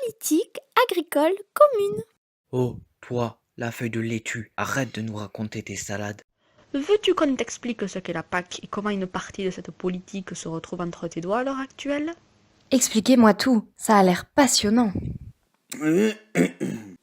politique agricole commune. Oh, toi, la feuille de laitue, arrête de nous raconter tes salades. Veux-tu qu'on t'explique ce qu'est la PAC et comment une partie de cette politique se retrouve entre tes doigts à l'heure actuelle? Expliquez-moi tout, ça a l'air passionnant.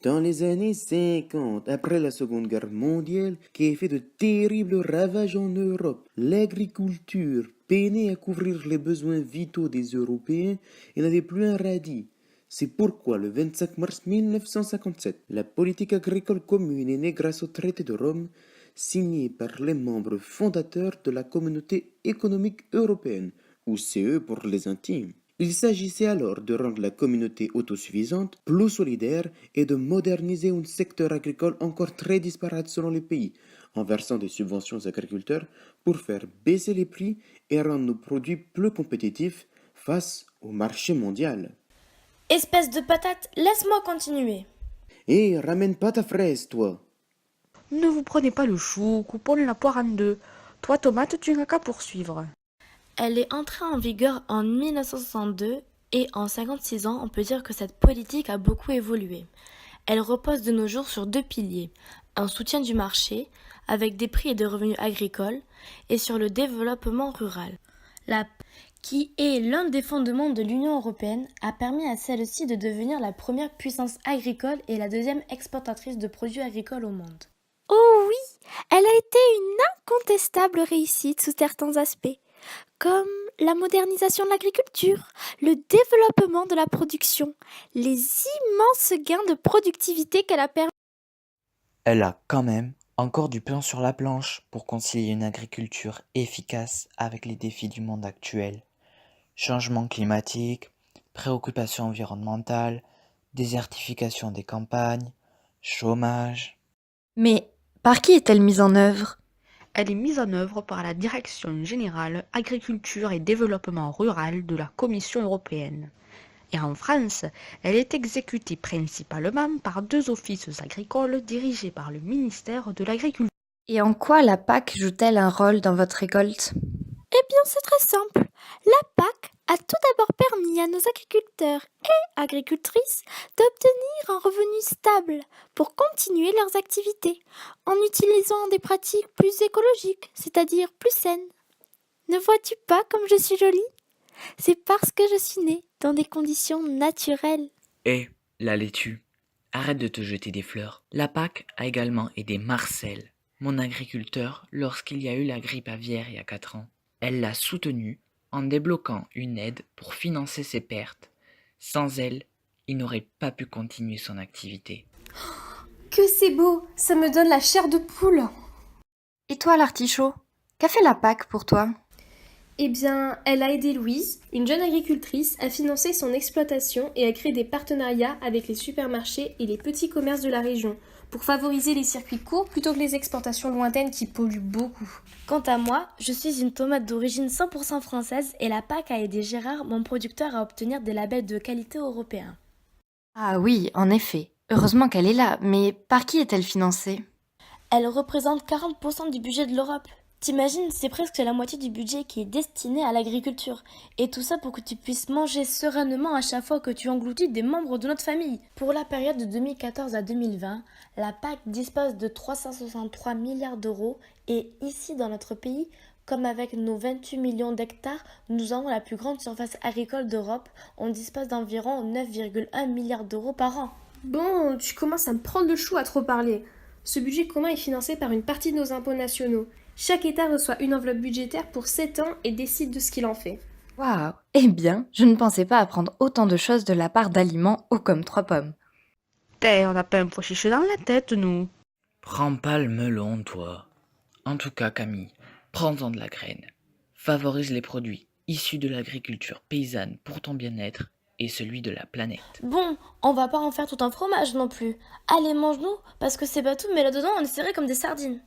Dans les années 50, après la Seconde Guerre mondiale, qui a fait de terribles ravages en Europe, l'agriculture peinait à couvrir les besoins vitaux des Européens et n'avait plus un radis. C'est pourquoi le 25 mars 1957, la politique agricole commune est née grâce au traité de Rome, signé par les membres fondateurs de la Communauté économique européenne, ou CE pour les intimes. Il s'agissait alors de rendre la communauté autosuffisante, plus solidaire et de moderniser un secteur agricole encore très disparate selon les pays, en versant des subventions aux agriculteurs pour faire baisser les prix et rendre nos produits plus compétitifs face au marché mondial. Espèce de patate, laisse-moi continuer. Et ramène pas ta fraise, toi. Ne vous prenez pas le chou, coupons la poire en deux. Toi, tomate, tu n'as qu'à poursuivre. Elle est entrée en vigueur en 1962 et en 56 ans, on peut dire que cette politique a beaucoup évolué. Elle repose de nos jours sur deux piliers, un soutien du marché, avec des prix et des revenus agricoles, et sur le développement rural. Qui est l'un des fondements de l'Union européenne, a permis à celle-ci de devenir la première puissance agricole et la deuxième exportatrice de produits agricoles au monde. Oh oui, elle a été une incontestable réussite sous certains aspects, comme la modernisation de l'agriculture, le développement de la production, les immenses gains de productivité qu'elle a permis. Elle a quand même encore du pain sur la planche pour concilier une agriculture efficace avec les défis du monde actuel. Changement climatique, préoccupations environnementales, désertification des campagnes, chômage. Mais par qui est-elle mise en œuvre? Elle est mise en œuvre par la Direction générale Agriculture et Développement rural de la Commission européenne. Et en France, elle est exécutée principalement par deux offices agricoles dirigés par le ministère de l'Agriculture. Et en quoi la PAC joue-t-elle un rôle dans votre récolte? Eh bien, c'est très simple. La PAC a tout d'abord permis à nos agriculteurs et agricultrices d'obtenir un revenu stable pour continuer leurs activités en utilisant des pratiques plus écologiques, c'est-à-dire plus saines. Ne vois-tu pas comme je suis jolie? C'est parce que je suis née dans des conditions naturelles. Et la laitue, arrête de te jeter des fleurs. La PAC a également aidé Marcel, mon agriculteur, lorsqu'il y a eu la grippe aviaire il y a 4 ans. Elle l'a soutenu en débloquant une aide pour financer ses pertes. Sans elle, il n'aurait pas pu continuer son activité. Que c'est beau, ça me donne la chair de poule. Et toi, l'artichaut, qu'a fait la PAC pour toi? Eh bien, elle a aidé Louise, une jeune agricultrice, à financer son exploitation et à créer des partenariats avec les supermarchés et les petits commerces de la région, pour favoriser les circuits courts plutôt que les exportations lointaines qui polluent beaucoup. Quant à moi, je suis une tomate d'origine 100% française et la PAC a aidé Gérard, mon producteur, à obtenir des labels de qualité européens. Ah oui, en effet. Heureusement qu'elle est là, mais par qui est-elle financée? Elle représente 40% du budget de l'Europe. T'imagines, c'est presque la moitié du budget qui est destiné à l'agriculture. Et tout ça pour que tu puisses manger sereinement à chaque fois que tu engloutis des membres de notre famille. Pour la période de 2014 à 2020, la PAC dispose de 363 milliards d'euros et ici dans notre pays, comme avec nos 28 millions d'hectares, nous avons la plus grande surface agricole d'Europe. On dispose d'environ 9,1 milliards d'euros par an. Bon, tu commences à me prendre le chou à trop parler. Ce budget commun est financé par une partie de nos impôts nationaux. Chaque État reçoit une enveloppe budgétaire pour 7 ans et décide de ce qu'il en fait. Waouh! Eh bien, je ne pensais pas apprendre autant de choses de la part d'aliments hauts comme 3 pommes. On n'a pas un pois chiche dans la tête, nous. Prends pas le melon, toi. En tout cas, Camille, prends-en de la graine. Favorise les produits issus de l'agriculture paysanne pour ton bien-être et celui de la planète. Bon, on va pas en faire tout un fromage non plus. Allez, mange-nous, parce que c'est pas tout, mais là-dedans on est serré comme des sardines.